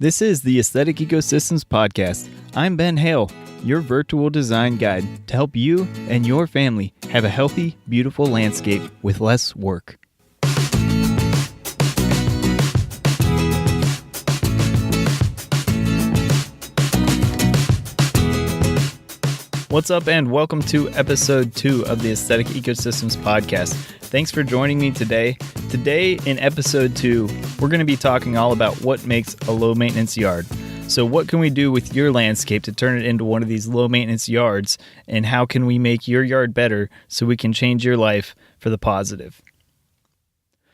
This is the Aesthetic Ecosystems Podcast. I'm Ben Hale, your virtual design guide to help you and your family have a healthy, beautiful landscape with less work. What's up, and welcome to episode 2 of the Aesthetic Ecosystems Podcast. Thanks for joining me today. Today, in episode 2, we're going to be talking all about what makes a low-maintenance yard. So what can we do with your landscape to turn it into one of these low-maintenance yards, and how can we make your yard better so we can change your life for the positive?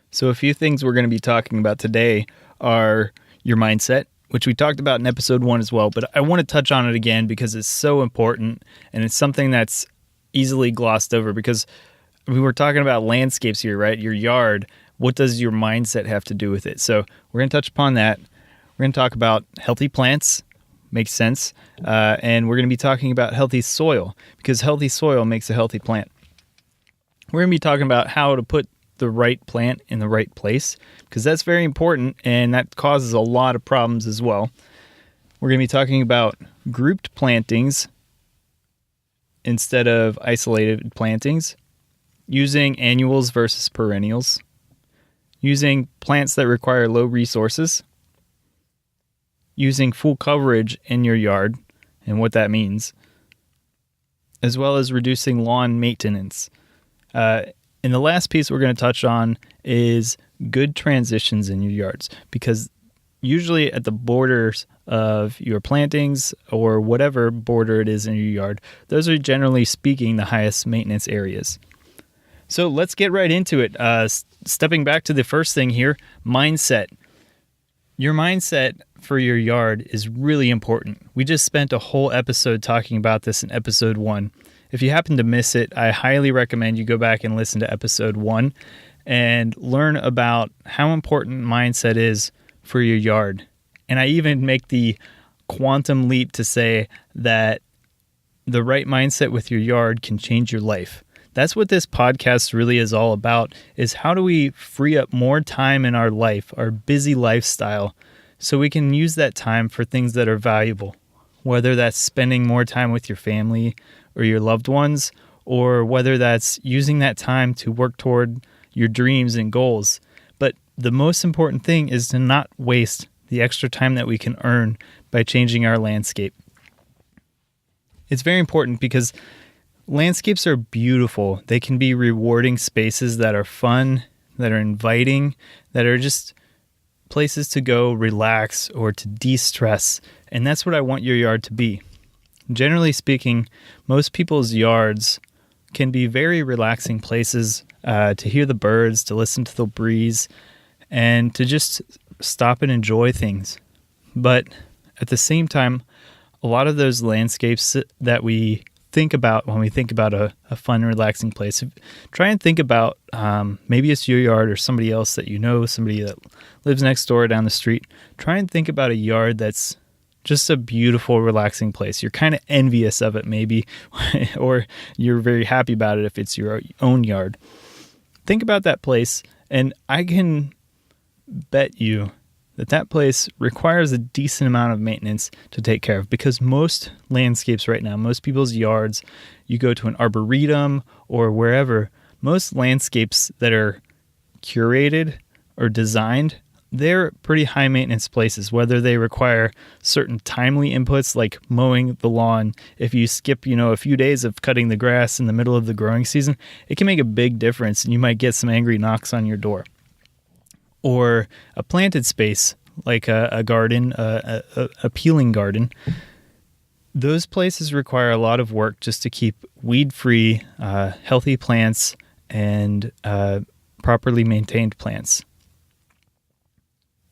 So a few things we're going to be talking about today are your mindset, which we talked about in episode 1 as well, but I want to touch on it again because it's so important, and it's something that's easily glossed over because we were talking about landscapes here, right? Your yard. What does your mindset have to do with it? So we're going to touch upon that. We're going to talk about healthy plants. Makes sense. And we're going to be talking about healthy soil because healthy soil makes a healthy plant. We're going to be talking about how to put the right plant in the right place because that's very important and that causes a lot of problems as well. We're going to be talking about grouped plantings instead of isolated plantings, using annuals versus perennials, using plants that require low resources, using full coverage in your yard and what that means, as well as reducing lawn maintenance. And the last piece we're going to touch on is good transitions in your yards, because usually at the borders of your plantings or whatever border it is in your yard, those are generally speaking the highest maintenance areas. So let's get right into it. Stepping back to the first thing here, mindset. Your mindset for your yard is really important. We just spent a whole episode talking about this in episode 1. If you happen to miss it, I highly recommend you go back and listen to episode 1 and learn about how important mindset is for your yard. And I even make the quantum leap to say that the right mindset with your yard can change your life. That's what this podcast really is all about, is how do we free up more time in our life, our busy lifestyle, so we can use that time for things that are valuable, whether that's spending more time with your family or your loved ones, or whether that's using that time to work toward your dreams and goals. But the most important thing is to not waste the extra time that we can earn by changing our landscape. It's very important because landscapes are beautiful. They can be rewarding spaces that are fun, that are inviting, that are just places to go relax or to de-stress. And that's what I want your yard to be. Generally speaking, most people's yards can be very relaxing places to hear the birds, to listen to the breeze, and to just stop and enjoy things. But at the same time, a lot of those landscapes that we think about when we think about a fun, relaxing place, try and think about maybe it's your yard or somebody else that you know, somebody that lives next door or down the street. Try and think about a yard that's just a beautiful, relaxing place. You're kind of envious of it maybe, or you're very happy about it if it's your own yard. Think about that place, and I can bet you that place requires a decent amount of maintenance to take care of, because most landscapes right now, most people's yards, you go to an arboretum or wherever, most landscapes that are curated or designed, they're pretty high maintenance places, whether they require certain timely inputs like mowing the lawn. If you skip, a few days of cutting the grass in the middle of the growing season, it can make a big difference, and you might get some angry knocks on your door. Or a planted space like a garden, a peeling garden. Those places require a lot of work just to keep weed-free, healthy plants and properly maintained plants.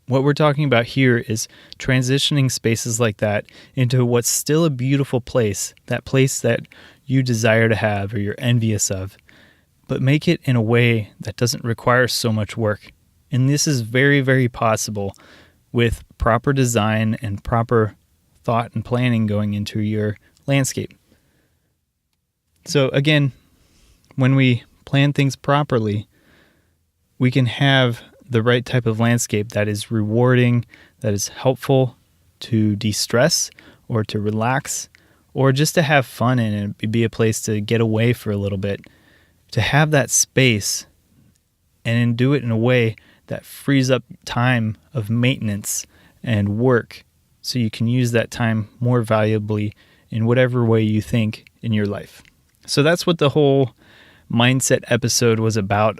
What we're talking about here is transitioning spaces like that into what's still a beautiful place, that place that you desire to have or you're envious of, but make it in a way that doesn't require so much work. And this is very, very possible with proper design and proper thought and planning going into your landscape. So again, when we plan things properly, we can have the right type of landscape that is rewarding, that is helpful, to de-stress or to relax or just to have fun in it, be a place to get away for a little bit, to have that space and then do it in a way that frees up time of maintenance and work so you can use that time more valuably in whatever way you think in your life. So that's what the whole mindset episode was about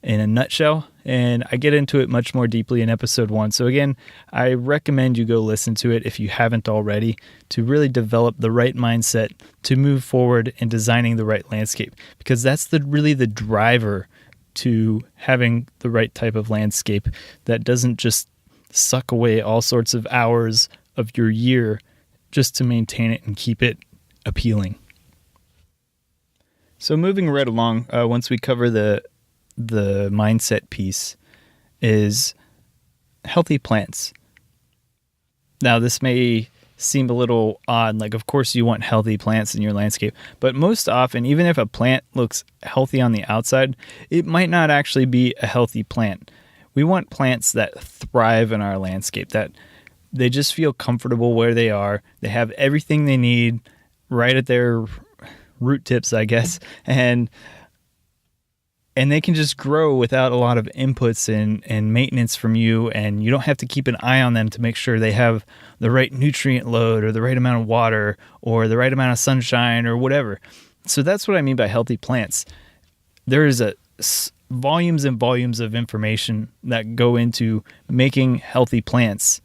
in a nutshell, and I get into it much more deeply in episode 1. So again, I recommend you go listen to it if you haven't already, to really develop the right mindset to move forward in designing the right landscape, because that's really the driver to having the right type of landscape that doesn't just suck away all sorts of hours of your year just to maintain it and keep it appealing. So moving right along, once we cover the mindset piece, is healthy plants. Now, this may seem a little odd, like of course you want healthy plants in your landscape, but most often, even if a plant looks healthy on the outside, it might not actually be a healthy plant. We want plants that thrive in our landscape, that they just feel comfortable where they are. They have everything they need right at their root tips, I guess, and they can just grow without a lot of inputs and maintenance from you, and you don't have to keep an eye on them to make sure they have the right nutrient load or the right amount of water or the right amount of sunshine or whatever. So that's what I mean by healthy plants. There is volumes and volumes of information that go into making healthy plants,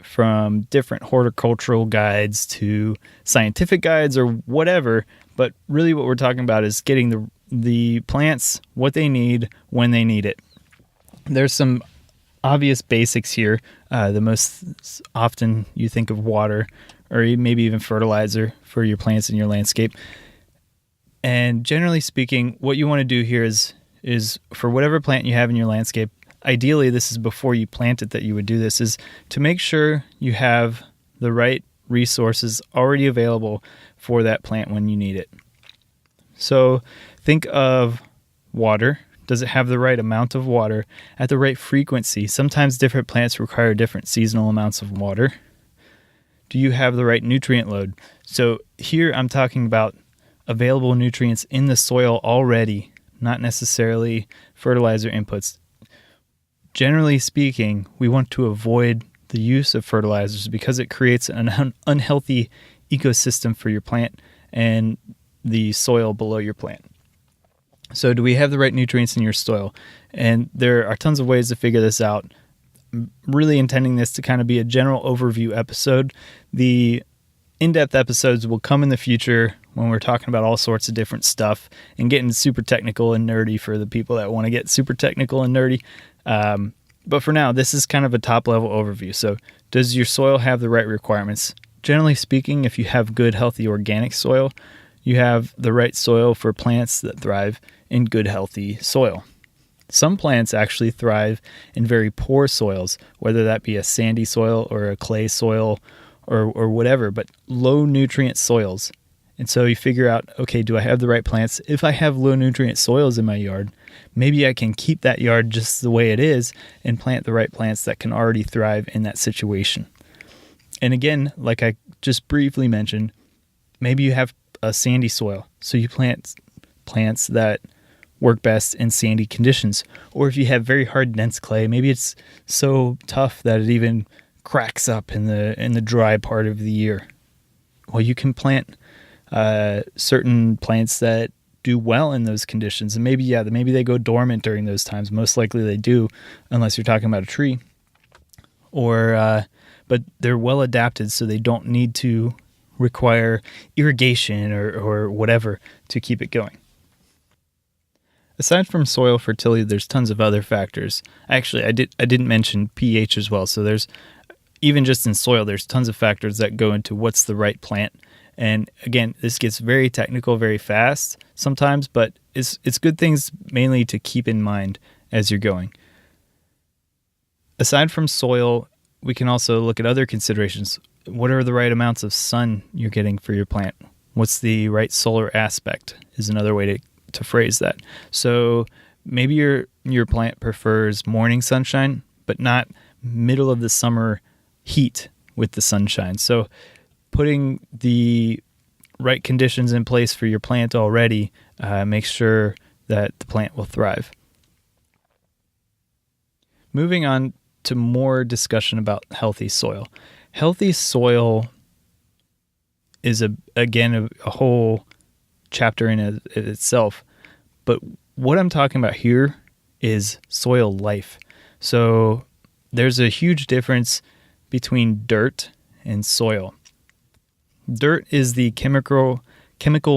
from different horticultural guides to scientific guides or whatever. But really what we're talking about is getting the plants what they need when they need it. There's some obvious basics here. The most often you think of water or maybe even fertilizer for your plants in your landscape. And generally speaking, what you want to do here is for whatever plant you have in your landscape, ideally this is before you plant it that you would do this, is to make sure you have the right resources already available for that plant when you need it. So think of water. Does it have the right amount of water at the right frequency? Sometimes different plants require different seasonal amounts of water. Do you have the right nutrient load? So here I'm talking about available nutrients in the soil already, not necessarily fertilizer inputs. Generally speaking, we want to avoid the use of fertilizers because it creates an unhealthy ecosystem for your plant and the soil below your plant. So do we have the right nutrients in your soil? And there are tons of ways to figure this out. I'm really intending this to kind of be a general overview episode. The in-depth episodes will come in the future when we're talking about all sorts of different stuff and getting super technical and nerdy for the people that want to get super technical and nerdy. But for now, this is kind of a top-level overview. So does your soil have the right requirements? Generally speaking, if you have good, healthy, organic soil, you have the right soil for plants that thrive in good, healthy soil. Some plants actually thrive in very poor soils, whether that be a sandy soil or a clay soil or whatever, but low nutrient soils. And so you figure out, okay, do I have the right plants? If I have low nutrient soils in my yard, maybe I can keep that yard just the way it is and plant the right plants that can already thrive in that situation. And again, like I just briefly mentioned, maybe you have a sandy soil, so you plant plants that work best in sandy conditions. Or if you have very hard, dense clay, maybe it's so tough that it even cracks up in the dry part of the year. Well, you can plant certain plants that do well in those conditions, and maybe they go dormant during those times. Most likely they do, unless you're talking about a tree. But they're well adapted, so they don't need to require irrigation or whatever to keep it going. Aside from soil fertility, there's tons of other factors. Actually, I didn't mention pH as well. So there's, even just in soil, there's tons of factors that go into what's the right plant. And again, this gets very technical very fast sometimes, but it's good things mainly to keep in mind as you're going. Aside from soil, we can also look at other considerations. What are the right amounts of sun you're getting for your plant? What's the right solar aspect is another way to phrase that. So maybe your plant prefers morning sunshine, but not middle of the summer heat with the sunshine. So putting the right conditions in place for your plant already makes sure that the plant will thrive. Moving on to more discussion about healthy soil. Healthy soil is, again, a whole chapter in itself. But what I'm talking about here is soil life. So there's a huge difference between dirt and soil. Dirt is the chemical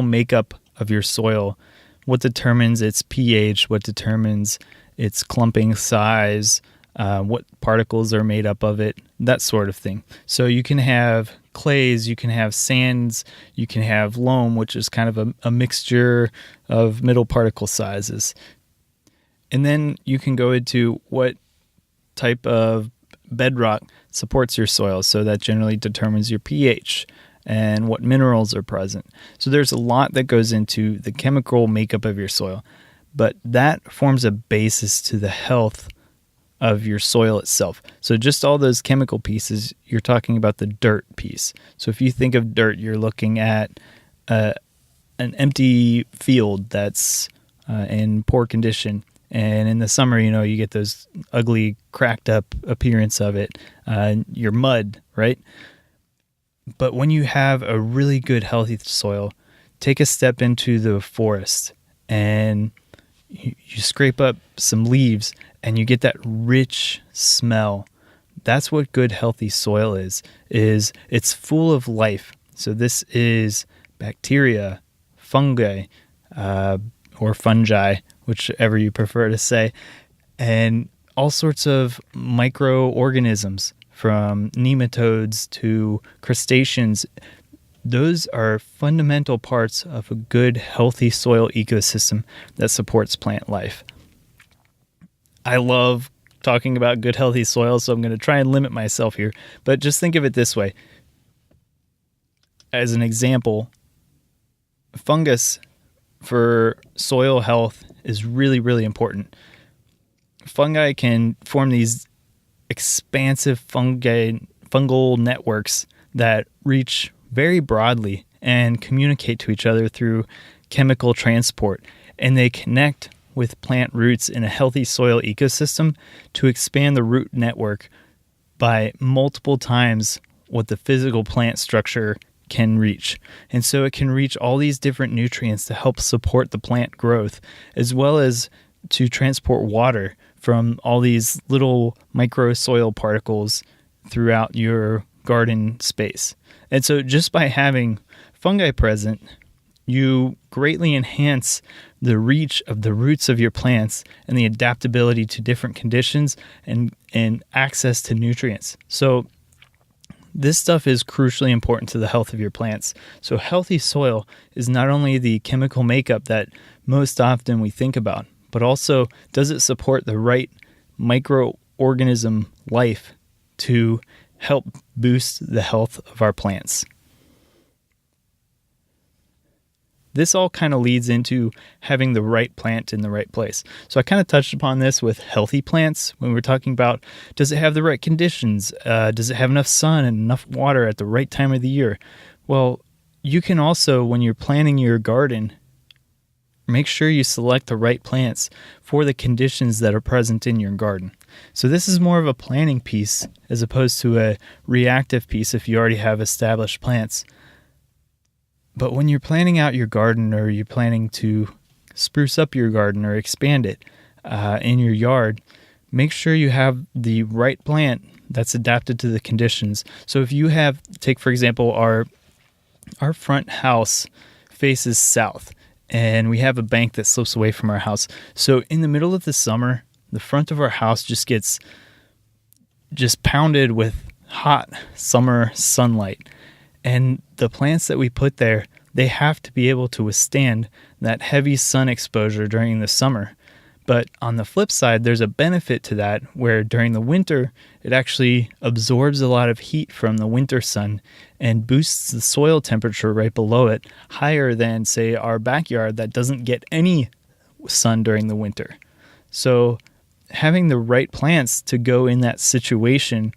makeup of your soil, what determines its pH, what determines its clumping size, what particles are made up of it, that sort of thing. So you can have clays, you can have sands, you can have loam, which is kind of a mixture of middle particle sizes. And then you can go into what type of bedrock supports your soil. So that generally determines your pH and what minerals are present. So there's a lot that goes into the chemical makeup of your soil, but that forms a basis to the health of your soil itself. So just all those chemical pieces, you're talking about the dirt piece. So if you think of dirt, you're looking at an empty field that's in poor condition. And in the summer, you get those ugly, cracked up appearance of it, your mud, right? But when you have a really good, healthy soil, take a step into the forest and you scrape up some leaves and you get that rich smell. That's what good, healthy soil is it's full of life. So this is bacteria, fungi, or fungi, whichever you prefer to say, and all sorts of microorganisms, from nematodes to crustaceans. Those are fundamental parts of a good, healthy soil ecosystem that supports plant life. I love talking about good, healthy soil, so I'm going to try and limit myself here. But just think of it this way. As an example, fungus for soil health is really, really important. Fungi can form these expansive fungal networks that reach very broadly and communicate to each other through chemical transport. And they connect with plant roots in a healthy soil ecosystem to expand the root network by multiple times what the physical plant structure can reach. And so it can reach all these different nutrients to help support the plant growth, as well as to transport water from all these little micro soil particles throughout your garden space. And so just by having fungi present, you greatly enhance the reach of the roots of your plants and the adaptability to different conditions and access to nutrients. So this stuff is crucially important to the health of your plants. So healthy soil is not only the chemical makeup that most often we think about, but also does it support the right microorganism life to help boost the health of our plants. This all kind of leads into having the right plant in the right place. So I kind of touched upon this with healthy plants when we're talking about, does it have the right conditions? Does it have enough sun and enough water at the right time of the year? Well, you can also, when you're planting your garden, make sure you select the right plants for the conditions that are present in your garden. So this is more of a planning piece as opposed to a reactive piece if you already have established plants. But when you're planning out your garden, or you're planning to spruce up your garden or expand it in your yard, make sure you have the right plant that's adapted to the conditions. So if you have, take for example, our front house faces south, and we have a bank that slopes away from our house. So in the middle of the summer, the front of our house just gets pounded with hot summer sunlight. And the plants that we put there, they have to be able to withstand that heavy sun exposure during the summer. But on the flip side, there's a benefit to that, where during the winter, it actually absorbs a lot of heat from the winter sun and boosts the soil temperature right below it higher than, say, our backyard that doesn't get any sun during the winter. So having the right plants to go in that situation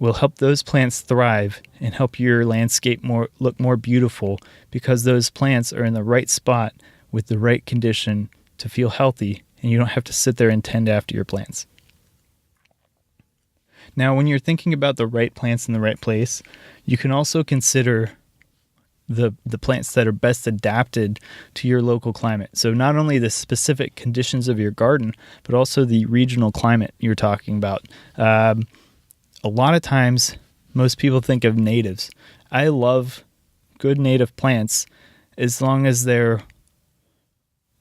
will help those plants thrive and help your landscape look more beautiful, because those plants are in the right spot with the right condition to feel healthy, and you don't have to sit there and tend after your plants. Now, when you're thinking about the right plants in the right place, you can also consider the plants that are best adapted to your local climate. So not only the specific conditions of your garden, but also the regional climate you're talking about. A lot of times, most people think of natives. I love good native plants as long as they're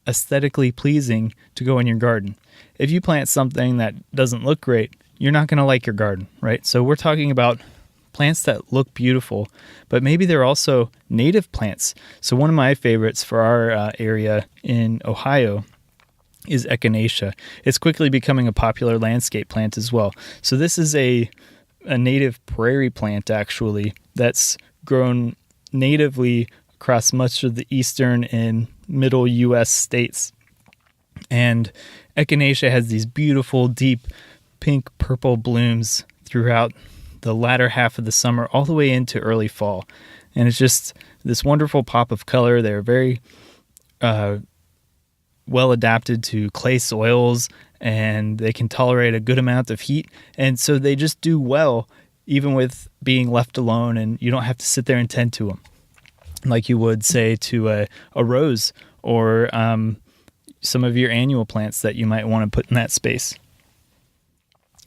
aesthetically pleasing to go in your garden. If you plant something that doesn't look great, you're not going to like your garden, right? So we're talking about plants that look beautiful, but maybe they're also native plants. So one of my favorites for our area in Ohio is echinacea. It's quickly becoming a popular landscape plant as well. So this is a native prairie plant, actually, that's grown natively across much of the eastern and middle U.S. states. And echinacea has these beautiful, deep pink-purple blooms throughout the latter half of the summer all the way into early fall. And it's just this wonderful pop of color. They're very well adapted to clay soils, and they can tolerate a good amount of heat. And so they just do well even with being left alone, and you don't have to sit there and tend to them like you would, say, to a rose or some of your annual plants that you might want to put in that space.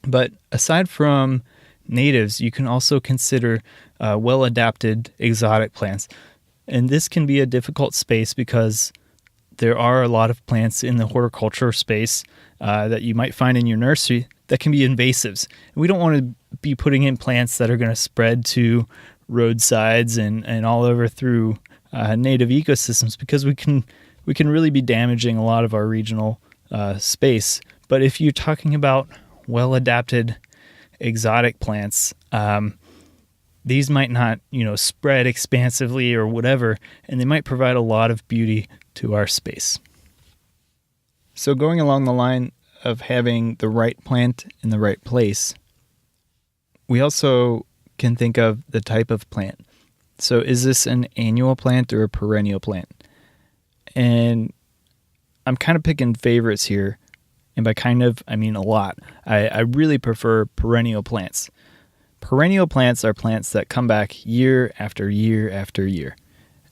But aside from natives, you can also consider well-adapted exotic plants. And this can be a difficult space because there are a lot of plants in the horticulture space that you might find in your nursery that can be invasives. And we don't want to be putting in plants that are going to spread to roadsides and all over through native ecosystems, because we can really be damaging a lot of our regional space. But if you're talking about well-adapted exotic plants, these might not, spread expansively or whatever, and they might provide a lot of beauty to our space. So going along the line of having the right plant in the right place, we also can think of the type of plant. So is this an annual plant or a perennial plant? And I'm kind of picking favorites here. And by kind of, I mean a lot. I really prefer perennial plants. Perennial plants are plants that come back year after year after year.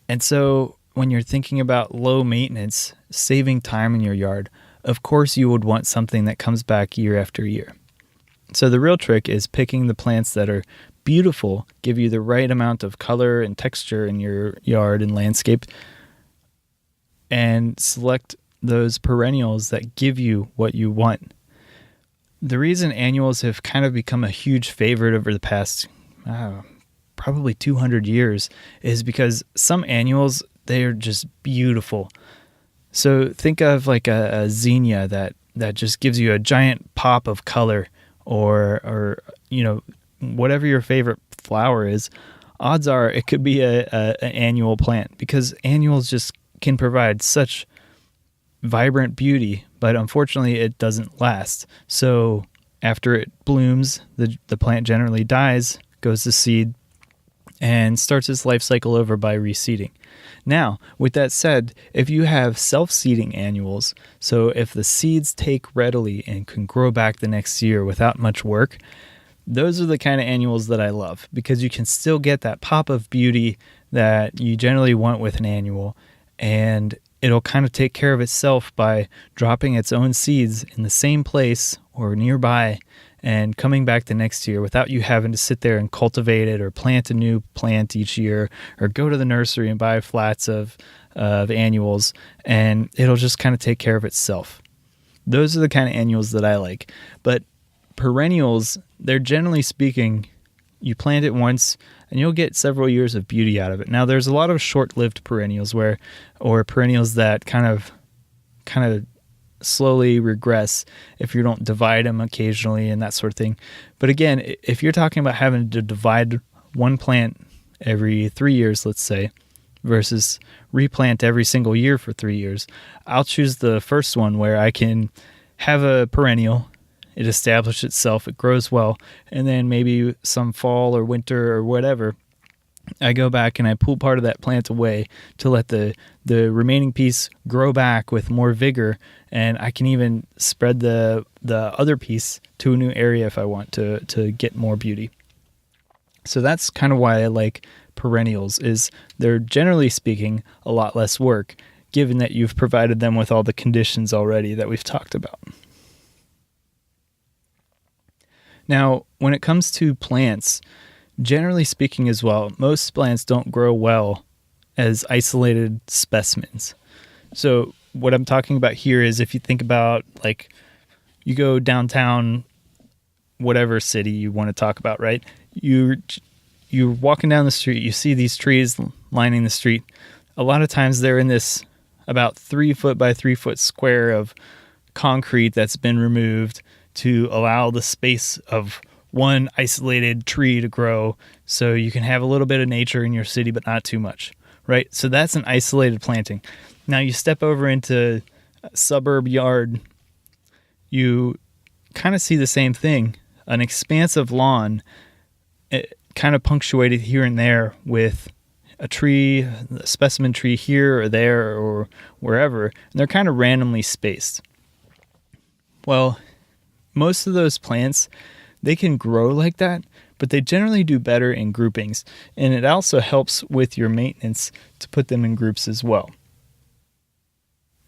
And so when you're thinking about low maintenance, saving time in your yard, of course you would want something that comes back year after year. So the real trick is picking the plants that are beautiful, give you the right amount of color and texture in your yard and landscape, and select those perennials that give you what you want. The reason annuals have kind of become a huge favorite over the past probably 200 years is because some annuals, they are just beautiful. So think of like a zinnia that just gives you a giant pop of color, or whatever your favorite flower is. Odds are it could be an annual plant, because annuals just can provide such vibrant beauty, but unfortunately it doesn't last. So after it blooms, the plant generally dies, goes to seed, and starts its life cycle over by reseeding. Now, with that said, if you have self-seeding annuals, so if the seeds take readily and can grow back the next year without much work, those are the kind of annuals that I love, because you can still get that pop of beauty that you generally want with an annual, and it'll kind of take care of itself by dropping its own seeds in the same place or nearby and coming back the next year without you having to sit there and cultivate it or plant a new plant each year or go to the nursery and buy flats of annuals, and it'll just kind of take care of itself. Those are the kind of annuals that I like. But perennials, they're generally speaking, you plant it once and you'll get several years of beauty out of it. Now, there's a lot of short-lived perennials or perennials that kind of slowly regress if you don't divide them occasionally and that sort of thing. But again, if you're talking about having to divide one plant every 3 years, let's say, versus replant every single year for 3 years, I'll choose the first one, where I can have a perennial it establishes itself, it grows well, and then maybe some fall or winter or whatever, I go back and I pull part of that plant away to let the remaining piece grow back with more vigor, and I can even spread the other piece to a new area if I want to get more beauty. So that's kind of why I like perennials, is they're generally speaking a lot less work, given that you've provided them with all the conditions already that we've talked about. Now, when it comes to plants, generally speaking as well, most plants don't grow well as isolated specimens. So what I'm talking about here is, if you think about, like, you go downtown, whatever city you want to talk about, right? You're walking down the street, you see these trees lining the street. A lot of times they're in this about 3 foot by 3 foot square of concrete that's been removed to allow the space of one isolated tree to grow, so you can have a little bit of nature in your city, but not too much, right? So that's an isolated planting. Now you step over into a suburb yard, you kind of see the same thing, an expansive lawn, kind of punctuated here and there with a tree, a specimen tree here or there or wherever, and they're kind of randomly spaced. Well, most of those plants, they can grow like that, but they generally do better in groupings, and it also helps with your maintenance to put them in groups as well.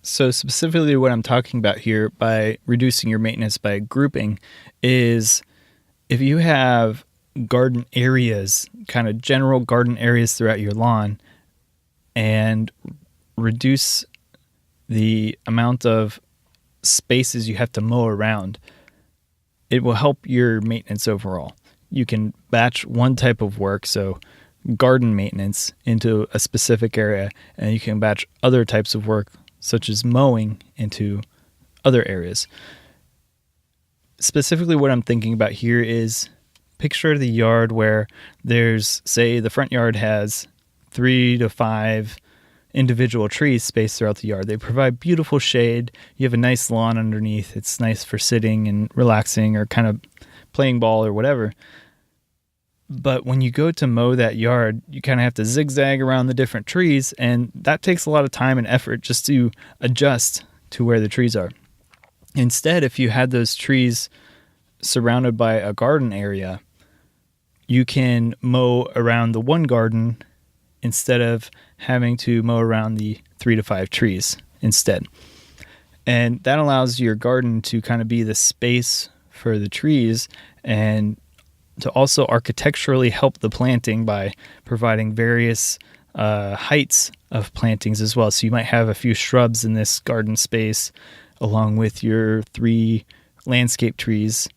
So specifically what I'm talking about here by reducing your maintenance by grouping is, if you have garden areas, kind of general garden areas throughout your lawn, and reduce the amount of spaces you have to mow around, it will help your maintenance overall. You can batch one type of work, so garden maintenance, into a specific area, and you can batch other types of work, such as mowing, into other areas. Specifically what I'm thinking about here is, picture the yard where there's, say, the front yard has 3 to 5 individual trees spaced throughout the yard. They provide beautiful shade. You have a nice lawn underneath. It's nice for sitting and relaxing or kind of playing ball or whatever. But when you go to mow that yard, you kind of have to zigzag around the different trees, and that takes a lot of time and effort just to adjust to where the trees are. Instead, if you had those trees surrounded by a garden area, you can mow around the one garden instead of having to mow around the 3 to 5 trees instead. And that allows your garden to kind of be the space for the trees, and to also architecturally help the planting by providing various heights of plantings as well. So you might have a few shrubs in this garden space along with your 3 landscape trees,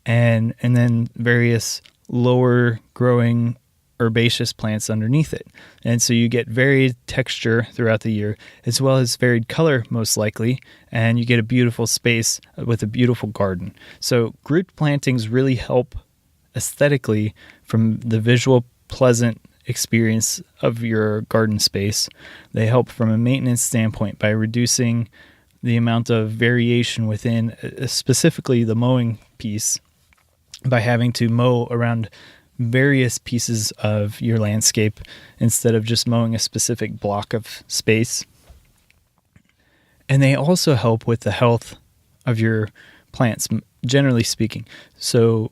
and then various lower growing herbaceous plants underneath it. And so you get varied texture throughout the year, as well as varied color most likely, and you get a beautiful space with a beautiful garden. So grouped plantings really help aesthetically from the visual pleasant experience of your garden space. They help from a maintenance standpoint by reducing the amount of variation within specifically the mowing piece, by having to mow around various pieces of your landscape instead of just mowing a specific block of space. And they also help with the health of your plants, generally speaking. So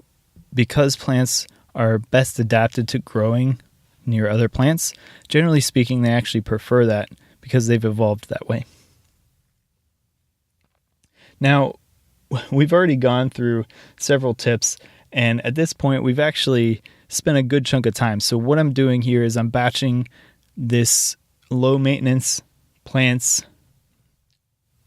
because plants are best adapted to growing near other plants, generally speaking, they actually prefer that because they've evolved that way. Now, we've already gone through several tips, and at this point, we've actually spent a good chunk of time. So what I'm doing here is I'm batching this low maintenance plants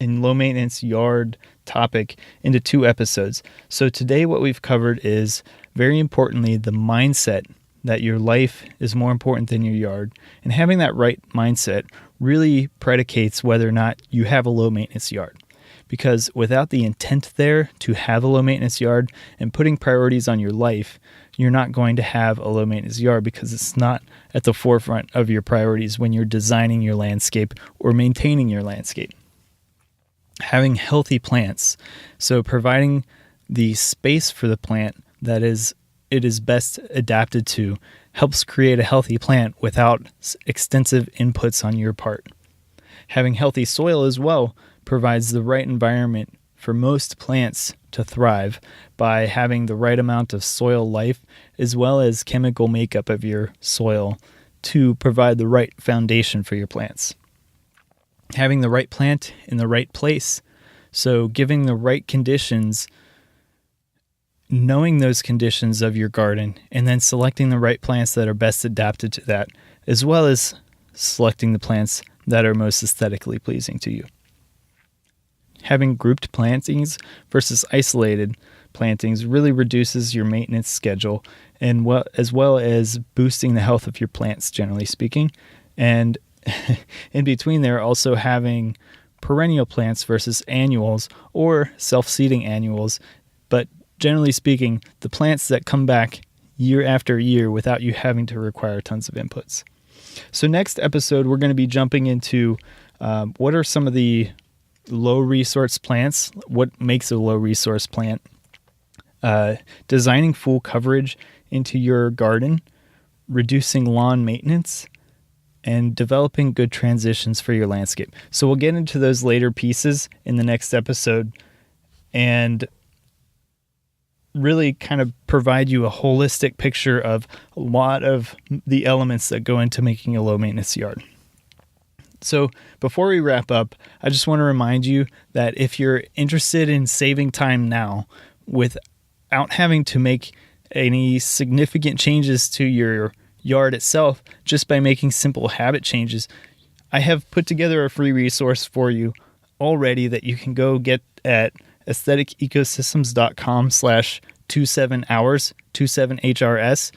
in low maintenance yard topic into 2 episodes. So today what we've covered is, very importantly, the mindset that your life is more important than your yard. And having that right mindset really predicates whether or not you have a low maintenance yard. Because without the intent there to have a low maintenance yard and putting priorities on your life, you're not going to have a low maintenance yard, because it's not at the forefront of your priorities when you're designing your landscape or maintaining your landscape. Having healthy plants, so providing the space for the plant that it is best adapted to helps create a healthy plant without extensive inputs on your part. Having healthy soil as well provides the right environment for most plants to thrive by having the right amount of soil life as well as chemical makeup of your soil to provide the right foundation for your plants. Having the right plant in the right place, so giving the right conditions, knowing those conditions of your garden, and then selecting the right plants that are best adapted to that, as well as selecting the plants that are most aesthetically pleasing to you. Having grouped plantings versus isolated plantings really reduces your maintenance schedule, and as well as boosting the health of your plants, generally speaking. And in between there, also having perennial plants versus annuals or self-seeding annuals, but generally speaking, the plants that come back year after year without you having to require tons of inputs. So next episode, we're going to be jumping into what are some of the low resource plants, what makes a low resource plant, designing full coverage into your garden, reducing lawn maintenance, and developing good transitions for your landscape. So we'll get into those later pieces in the next episode and really kind of provide you a holistic picture of a lot of the elements that go into making a low maintenance yard. So before we wrap up, I just want to remind you that if you're interested in saving time now without having to make any significant changes to your yard itself, just by making simple habit changes, I have put together a free resource for you already that you can go get at aestheticecosystems.com/27hours, 27HRS,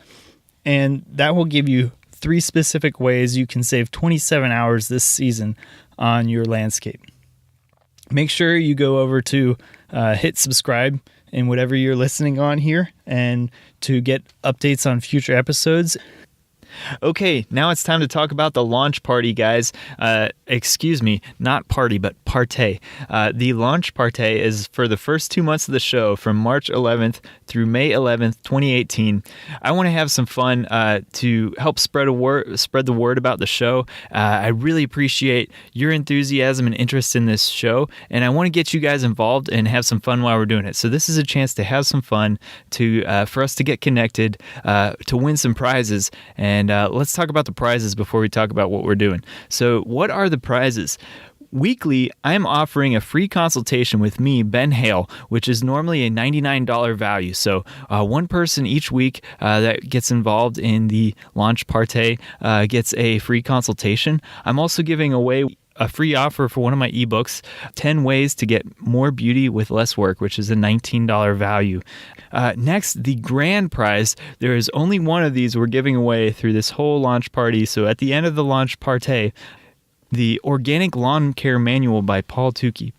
and that will give you 3 specific ways you can save 27 hours this season on your landscape. Make sure you go over to hit subscribe in whatever you're listening on here and to get updates on future episodes. Okay, now it's time to talk about the launch party, guys. Excuse me, not party, but partay. The launch partay is for the first 2 months of the show, from March 11th through May 11th, 2018. I want to have some fun to help spread the word about the show. I really appreciate your enthusiasm and interest in this show, and I want to get you guys involved and have some fun while we're doing it. So this is a chance to have some fun, for us to get connected, to win some prizes. And let's talk about the prizes before we talk about what we're doing. So what are the prizes? Weekly, I'm offering a free consultation with me, Ben Hale, which is normally a $99 value. So one person each week that gets involved in the launch partay gets a free consultation. I'm also giving away a free offer for one of my ebooks, 10 Ways to Get More Beauty with Less Work, which is a $19 value. Next, the grand prize. There is only one of these we're giving away through this whole launch party. So at the end of the launch partay, the Organic Lawn Care Manual by Paul Tukey.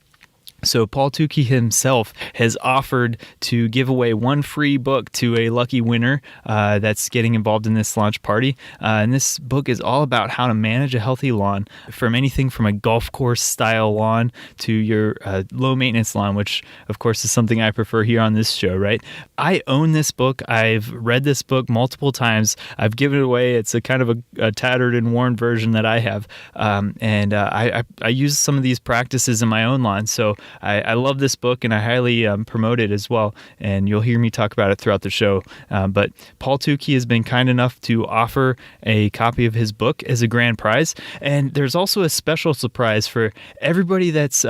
So Paul Tukey himself has offered to give away one free book to a lucky winner that's getting involved in this launch party. And this book is all about how to manage a healthy lawn, from anything from a golf course style lawn to your low maintenance lawn, which of course is something I prefer here on this show, right? I own this book. I've read this book multiple times. I've given it away. It's a kind of a tattered and worn version that I have. And I use some of these practices in my own lawn. So I love this book, and I highly promote it as well, and you'll hear me talk about it throughout the show. But Paul Tukey has been kind enough to offer a copy of his book as a grand prize, and there's also a special surprise for everybody that's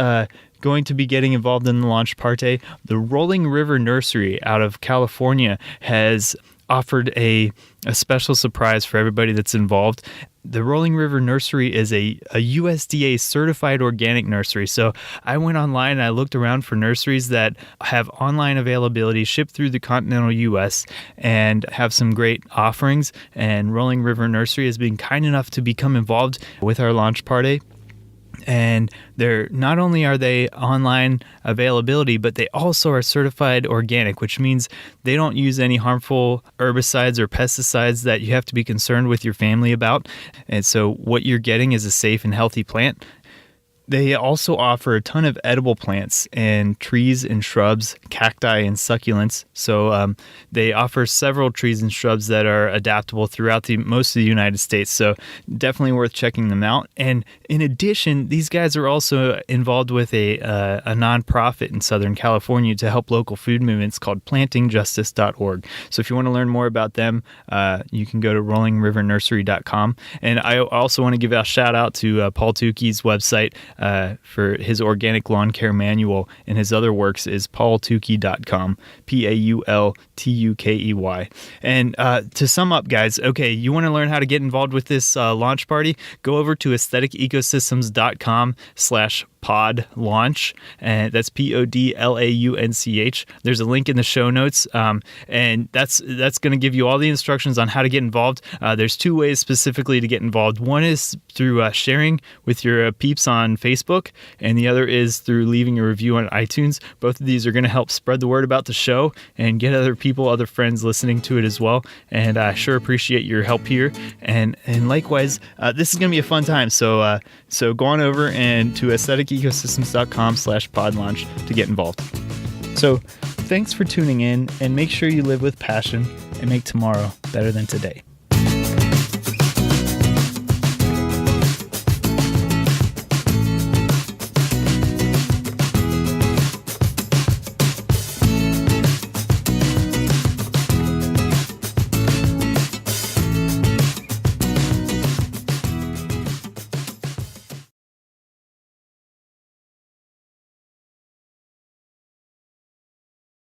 going to be getting involved in the launch partay. The Rolling River Nursery out of California has offered a special surprise for everybody that's involved. The Rolling River Nursery is a USDA certified organic nursery. So I went online and I looked around for nurseries that have online availability, shipped through the continental US, and have some great offerings. And Rolling River Nursery has been kind enough to become involved with our launch party. And they're not only are they online availability, but they also are certified organic, which means they don't use any harmful herbicides or pesticides that you have to be concerned with your family about. And so what you're getting is a safe and healthy plant. They also offer a ton of edible plants and trees and shrubs, cacti and succulents. So they offer several trees and shrubs that are adaptable throughout most of the United States. So definitely worth checking them out. And in addition, these guys are also involved with a nonprofit in Southern California to help local food movements called plantingjustice.org. So if you want to learn more about them, you can go to rollingrivernursery.com. And I also want to give a shout out to Paul Tukey's website for his organic lawn care manual, and his other works is paultukey.com, PAULTUKEY. And to sum up, guys, okay, you want to learn how to get involved with this launch party? Go over to aestheticecosystems.com/pod launch, and that's PODLAUNCH. There's a link in the show notes, and that's going to give you all the instructions on how to get involved. There's two ways specifically to get involved. One is through sharing with your peeps on Facebook, and the other is through leaving a review on iTunes. Both of these are going to help spread the word about the show and get other friends listening to it as well. And I sure appreciate your help here. And likewise, this is going to be a fun time. So go on over and to aestheticecosystems.com/pod launch to get involved. So thanks for tuning in, and make sure you live with passion and make tomorrow better than today.